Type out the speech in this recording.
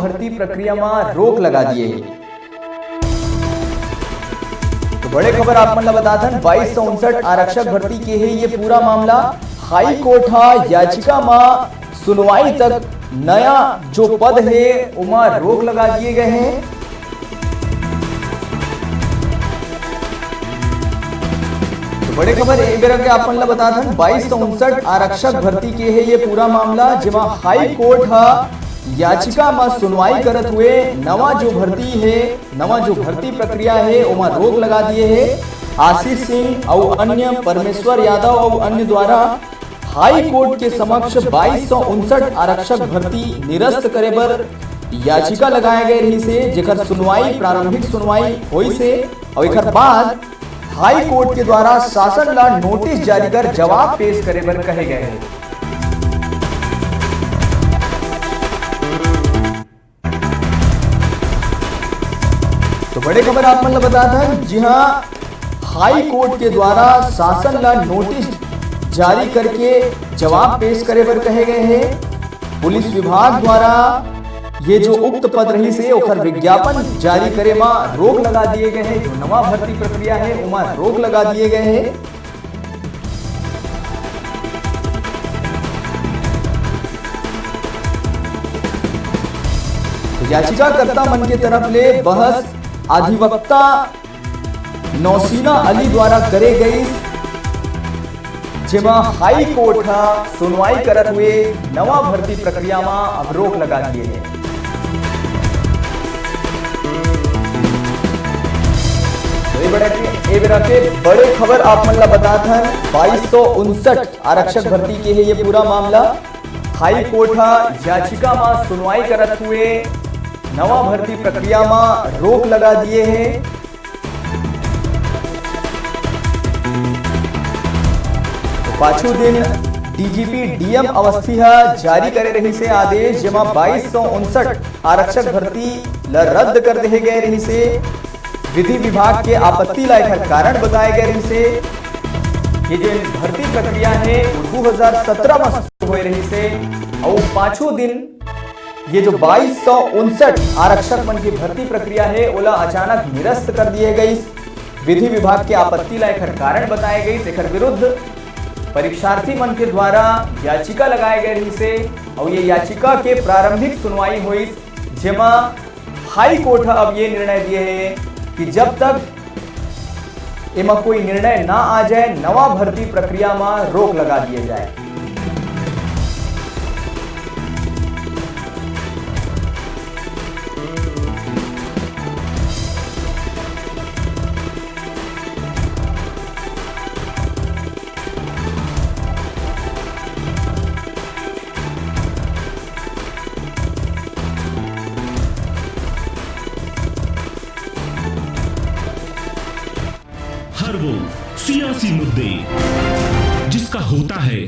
भर्ती प्रक्रिया में रोक लगा दिए। तो बड़े खबर आप मन बता दन 2259 आरक्षक भर्ती के है ये पूरा मामला। हाई कोर्ट याचिका में सुनवाई तक नया जो पद है उमा रोक लगा दिए गए हैं। तो बड़े खबर एक बेरा के आप मन बता दन 2259 आरक्षक भर्ती के है ये पूरा मामला, जेमा हाई कोर्ट याचिका में सुनवाई करत हुए नवा जो भर्ती है, नवा जो भर्ती प्रक्रिया है उमा रोक लगा दिए है। आशीष सिंह और अन्य परमेश्वर यादव और अन्य द्वारा हाई कोर्ट के समक्ष 2259 आरक्षक भर्ती निरस्त करे बर याचिका लगाए गए रही से, जेकर सुनवाई प्रारंभिक सुनवाई हुई से और एक बाद हाई कोर्ट के द्वारा शासन ला नोटिस जारी कर जवाब पेश करे बर कहे गए हैं। तो बड़े खबर आप मतलब बता दें, जी हां, हाई कोर्ट के द्वारा शासन ला नोटिस जारी करके जवाब पेश करे बर कहे गए हैं। पुलिस विभाग द्वारा ये जो उक्त पद रही से ओकर विज्ञापन जारी करे में रोक लगा दिए गए हैं। जो नवा भर्ती प्रक्रिया है उमा रोक लगा दिए गए हैं। तो याचिकाकर्ता मन के तरफ ले बहस अधिवक्ता नौसीना अली द्वारा करे गई, जेमा हाई कोर्ट सुनवाई करत हुए नवा भर्ती प्रक्रिया में अब रोक लगा दिए हैं। बड़े खबर आप मन ला बता था 2259 आरक्षक भर्ती के है ये पूरा मामला। हाई कोर्ट याचिका में सुनवाई करत हुए नवा भर्ती प्रक्रिया में रोक लगा दिए हैं। तो पांचों दिन डीजीपी डीएम अवस्थी जारी करे रही से आदेश, जेमा 2259 आरक्षक भर्ती रद्द कर दिए गए रही से। विधि विभाग के आपत्ति ला एकर कारण बताए गए रही से। ये जो भर्ती प्रक्रिया है 2017 में शुरू हो रही से और पांचों दिन ये जो 2259 आरक्षक मन की भर्ती प्रक्रिया है ओला अचानक निरस्त कर दिए गई। विधि विभाग के आपत्ति ला एकर कारण बताए गई। एकर विरुद्ध परीक्षार्थी मन के द्वारा याचिका लगाए गए रही से और ये याचिका के प्रारंभिक सुनवाई हुई, जेमा हाई कोर्ट अब ये निर्णय दिए हैं कि जब तक एमा कोई निर्णय ना आ जाए नवा भर्ती प्रक्रिया में रोक लगा दिए जाए। हर वो सियासी मुद्दे जिसका होता है